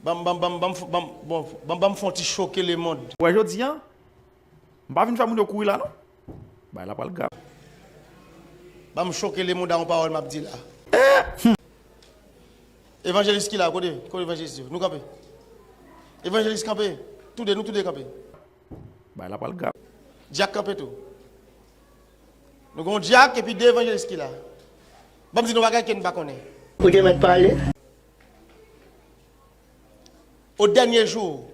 Bam font choquer le monde. Ouais, je dis, hein? Pas venir faire mon courir là, non? Bah, là, pas le gars. Bam choquer le monde en parole, m'a dit là. Évangéliste qui là, côté évangéliste, nous campé. Évangéliste campé, nous tous deux campé. Bah, là, pas le gars. Jack campé tout. Nous avons Jack et puis deux évangélistes qui là. Bam dit nous va quelqu'un qui ne pas connaît. Vous pouvez me parler? Au dernier jour,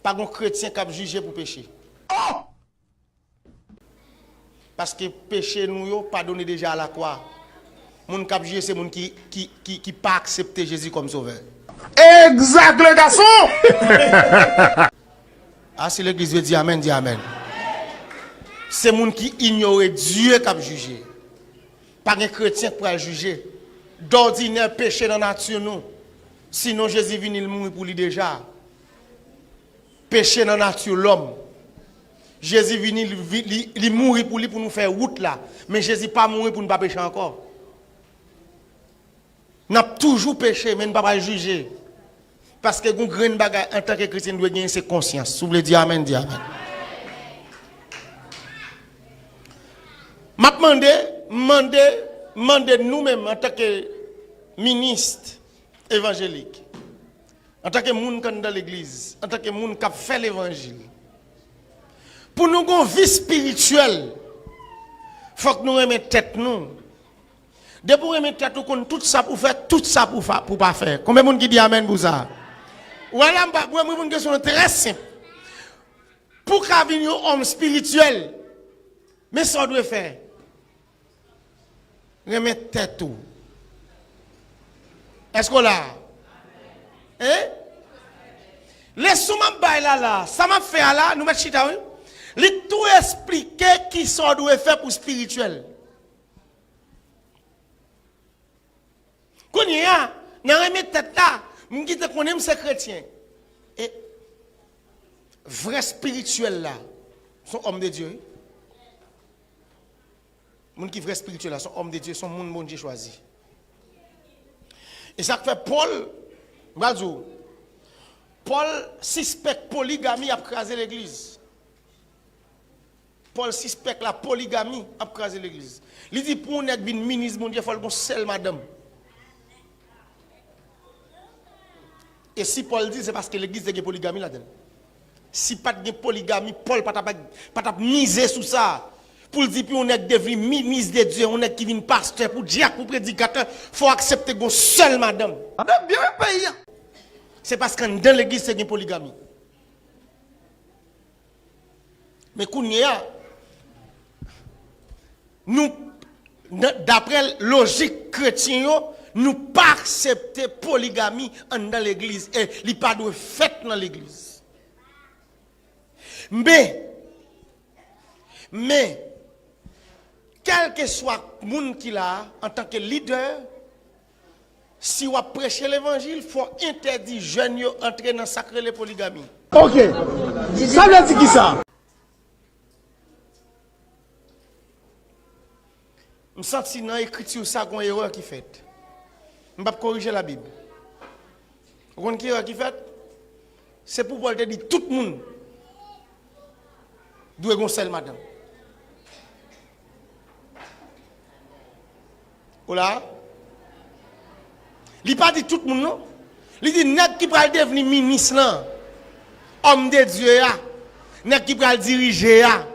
pas un chrétien qui a jugé pour pécher. Parce que péché nous pas donné déjà à la croix. Moun qui a jugé c'est moun qui pas accepté Jésus comme sauveur. Exact le garçon. Ah si l'église veut dire amen, dit amen. C'est moun qui ignore Dieu qui a jugé. Pas un chrétien pour juger. D'ordinaire péché dans la nature nous. Sinon Jésus vient il mourir pour lui déjà. Péché dans la nature l'homme. Jésus vient il mourir pour lui pour nous faire route là. Mais Jésus pas mourir pour ne pas pécher encore. N'a toujours péché mais ne pas juger. Parce que une grande bagarre en tant que chrétien doit gagner ses conscience. Si vous voulez dire amen, dis amen. M'a demandé nous-mêmes en tant que ministre évangélique, en tant que monde qui dans l'église, en tant que monde qui fait l'évangile, pour nous avoir une vie spirituelle, il faut que nous remettions tête nous. Dès pour remettre tête nous, tout ça pour faire, tout ça pour pas faire. Combien de monde qui dit amen pour ça? Voilà, moi une question très simple. Pour qu'à venir un homme spirituel, mais ça doit faire. Remettre tête tout. Est-ce qu'on l'a? Hein? Laissez-moi là, ça m'a fait là, nous mettons chita, oui? Il tout expliquer qui ça doit faire pour spirituel. Quand il y a, dans remettre tête là, nous qui te connaissons ces chrétiens. Et vrai spirituel là, sont hommes de Dieu. Les gens qui sont vrais spirituels là, sont hommes de Dieu, sont gens bon Dieu choisi. Et ça fait Paul, Paul suspecte polygamie a crasé l'église. Paul suspecte la polygamie a crasé l'église. Il dit pour un ministre, mon Dieu, il faut le seul madame. Et si Paul dit, c'est parce que l'église est polygamie là-dedans. Si pas de polygamie, Paul pas miser sur ça. Pour dire qu'on est devenu ministre de Dieu, on est qui vient pasteur, pour diacre, pour prédicateur, il faut accepter qu'on seul madame. Bien pays. C'est parce que dans l'église, c'est une polygamie. Mais nous, d'après logique chrétienne, nous pas accepter polygamie dans l'église et il pas de fait dans l'église. Mais quel que soit le monde qui a en tant que leader, si on prêche l'évangile, il faut interdire les jeunes d'entrer dans le sacré de la polygamie. Ok. Ça veut dire qui ça? Je sens dans l'écriture ça une erreur qui fait. Je ne vais pas corriger la Bible. Vous comprenez qui erreur qui fait? C'est pour Paul te dire tout le monde doit être seul madame. Voilà. Il pas dit tout le monde non. Il dit nèg qui va devenir ministre là, homme de Dieu là, nèg qui va diriger là.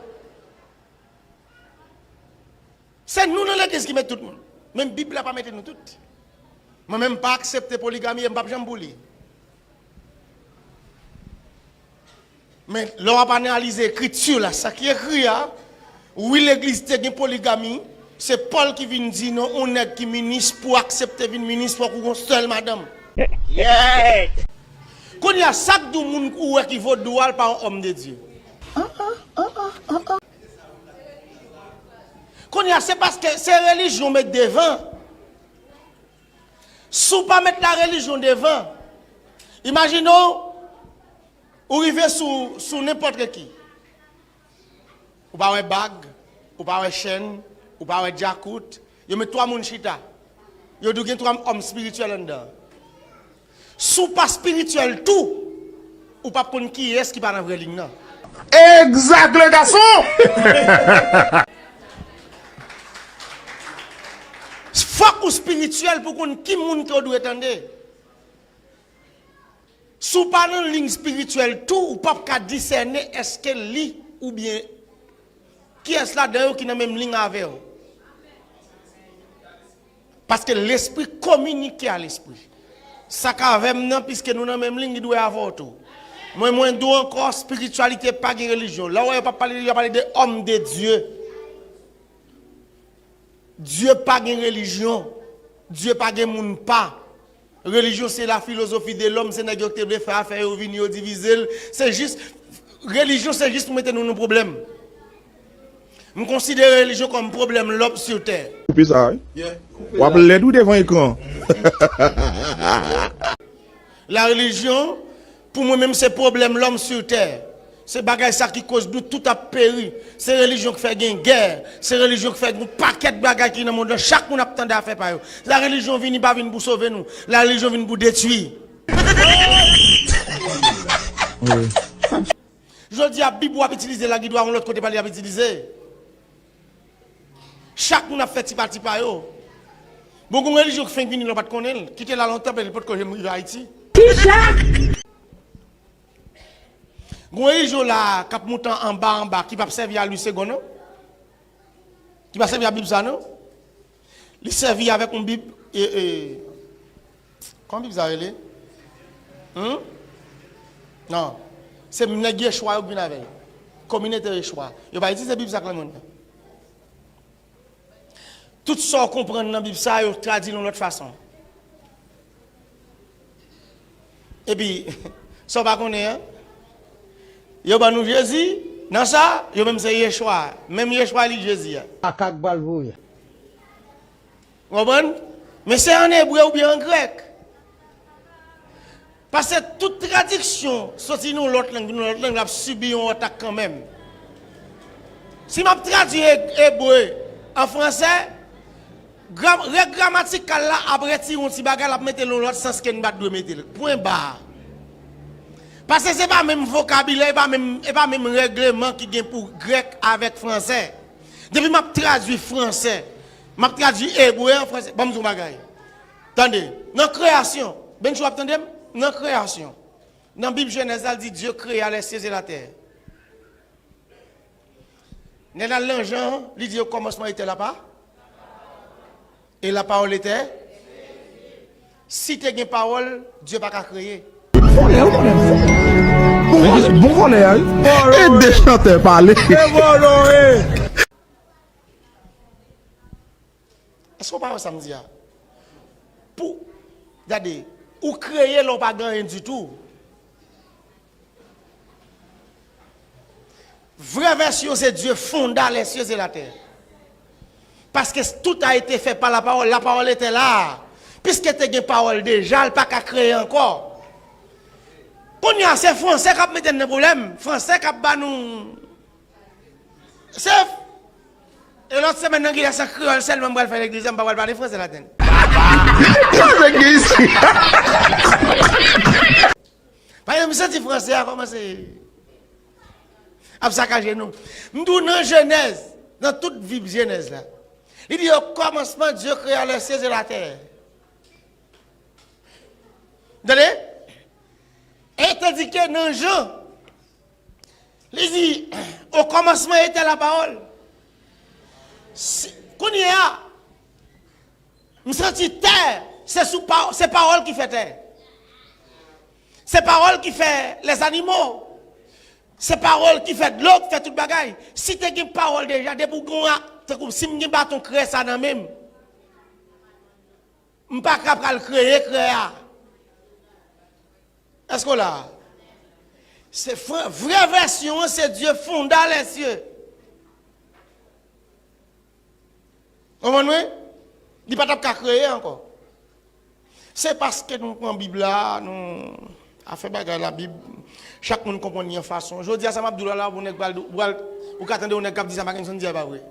C'est nous dans l'église qui met tout le monde. Même Bible n'a pas mettre nous toutes. Moi même pas accepter polygamie, je pas jamais bouli. Mais l'on va pas analyser l'écriture là, ça qui est écrit là, oui l'église a une polygamie. C'est Paul qui vient dire non, on est qui ministre pour accepter une ministre pour qu'on seul madame. Yeah! Quand il y a chaque monde qui vaut droit par un homme de Dieu. Quand il y a c'est parce que ces religions mettent devant. Si vous pas mettre la religion devant, imaginons vous arrivez sous n'importe qui. Ou pas un bague, ou pas un chaîne, ou pas un jacout, vous mettez trois moun chita. Yo dou gen trois hommes spirituels en dedans. Sou pas spirituel tout, ou pas connaître qui est-ce qui pas dans vraie ligne non. Exact le garçon. Faut ou spirituel pour qu'on qui moun qui doit attendre. Sou pas dans ligne spirituelle tout ou pas ka discerner est-ce qu'elle lit ou bien qui est là dedans qui dans même ligne avec vous. Parce que l'esprit communique à l'esprit. Ça qu'avec nous puisque nous dans même ligne il doit avoir tout. Moi dois encore spiritualité pas de religion. Là où il pas parler de homme de Dieu. Dieu pas de religion. Dieu pas de monde pas. Religion c'est la philosophie de l'homme, c'est nèg qui veut faire affaire au venir diviser, c'est juste religion c'est juste pour mettre nous nos problèmes. Je considère la religion comme problème l'homme sur terre. Couper ça. Ou appeler tout devant écran. La religion pour moi-même c'est problème l'homme sur terre. C'est bagay ça qui cause tout a péri. C'est religion qui fait guerre, c'est religion qui fait un paquet de bagages qui dans le monde. Chaque monde attend à faire par eux. La religion vient pas venir pour sauver nous. La religion vient pour détruire. Je dis à Bible a utiliser la guide de l'autre côté pas utiliser. Chaque monde a fait petit parti par eux. Beaucoup de religion qui fait venir nous pas de connaître, quitter là longtemps pour pas de Haïti. Gon religion là cap montant en bas qui va servir à lui second non qui va servir à Bible ça non il servir avec une Bible et comment Bible ça relé non c'est nèg choix ou bien avec communauté choix yo pas utiliser Bible ça là monde tout ça comprendre dans Bible ça yo traduit d'une autre façon et puis ça pas connaît hein. Yo ba nous Jésus, dans ça, yo même c'est Yeshua, même Yeshua li Jésus. Akak balvouya. Comprendre? Mais c'est en hébreu ou bien en grec. Parce que toute traduction, sorti nous l'autre langue a subi une attaque quand même. Si m'a traduit hébreu en français, grammatical là après ti on ti bagarre la mettre l'autre sens que nous doit mettre. Point barre. Parce que ce n'est pas le même vocabulaire, pas même règlement qui est pour grec avec français. Depuis que je traduis français, je traduis hébreu en français. Bon, je vais attendez, dans la création, ben vous attendez, dans la création, dans la Bible Genèse, elle dit Dieu créa les cieux et la terre. Dans l'engin, il dit au commencement était là-bas. Et la parole était. Si tu as une parole, Dieu n'a pas créé. Bon volet. Et des chanteurs parler. Est-ce qu'on parle samedi? Pour, regardez, ou créer l'on pas gagné du tout. Vraie version, c'est Dieu fonda les cieux et la terre. Parce que tout a été fait par la parole était là. Puisque tu as une parole déjà, elle n'a pas qu'à créer encore. Quand il y a ces Français qui mettent des problèmes, Français qui ont nous. C'est. Et l'autre semaine, il y a un créole seulement pour faire l'église, on va parler français là-dedans. Par exemple, si français a commencé à saccager nous. Nous, dans Genèse, dans toute vie Genèse là, il dit au commencement, Dieu créa les cieux et la terre. Vous voyez? Et tandis que dans Jean, il dit, au commencement était la parole. Quand il y a, je sens terre, c'est parole qui fait terre. C'est parole qui fait les animaux. C'est parole qui fait de l'eau, qui fait tout le bagaille. Si tu as une parole déjà, si tu as un bâton créé ça dans même, je ne peux pas le créer. Est-ce que là? C'est vraie version, c'est Dieu fonda les cieux. Comprenez? Il n'y a pas de créer encore. C'est parce que nous prenons la Bible là, nous avons fait la Bible. Chaque monde comprend une façon. Je dis à Sam Abdoullah là, vous attendez, on est cap dit ça, pas vrai.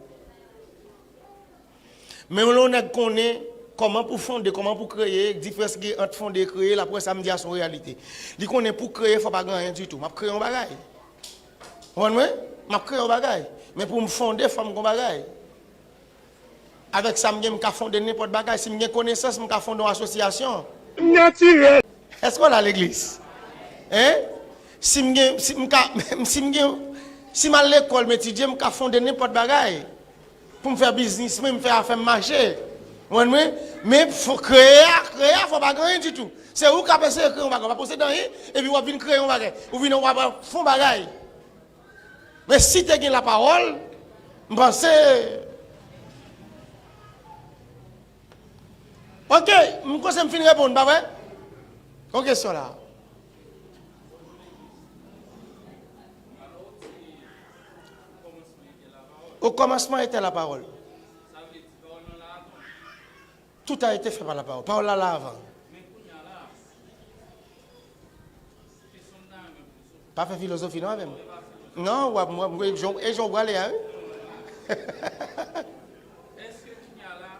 Mais on connaît comment pour fonder, comment pour créer, différence entre fonder et créer, après ça me dit à son réalité. Il connaît pour créer, il ne faut pas gagner du tout. Je crée un bagage. Vous comprenez? Je crée un bagage. Mais pour me fonder, il faut me bagage. Avec ça, je peux fonder n'importe quoi. Si je connaissance, je peux fonder une association. Naturel. Est-ce qu'on a l'église? Hein? Si je à l'école, je peux fonder n'importe quoi. Pour me faire business, me faire affaire marché. Mais il faut créer, il ne faut pas gagner du tout. C'est où qu'on peut créer un bagage. On va poser dans et puis on va créer un bagage. Ou bien on va faire un bagage. Mais si tu as la parole, je pense. Ok, je vais finir répondre, pas vrai? Ok, question là. Au commencement était la parole. Tout a été fait par la parole. Parole là avant. Pas fait philosophie non même. Non, moi et j'en vois les. Est-ce que tu as là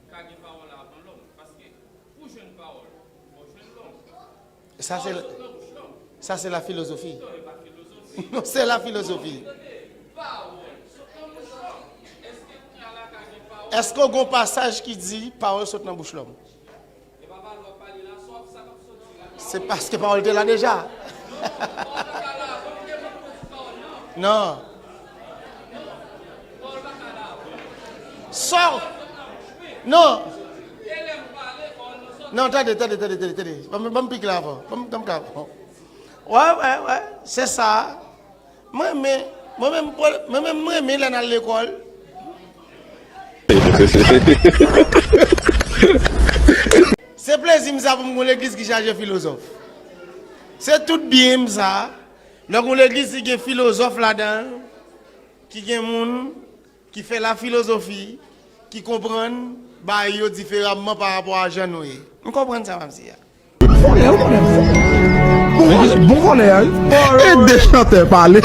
quand il parole avant l'homme parce que pour jeune parole, pour jeune l'homme. Ça c'est la philosophie. Non, c'est la philosophie. Est-ce qu'on a un passage qui dit parole saute dans la bouche l'homme? C'est parce que parole était là déjà. Non. Sors. Non. Non, attendez. Je me pique là avant. Ouais. C'est ça. Moi-même, là dans l'école. C'est plaisir pour mon l'église qui charge philosophe. C'est tout bien ça. Donc l'église qui est philosophe là-dedans, qui est monde qui fait la philosophie, qui comprend bah yo différemment par rapport à Jean-Noé. Vous comprenez ça même si. Bon, on est. Et des chanteurs parler.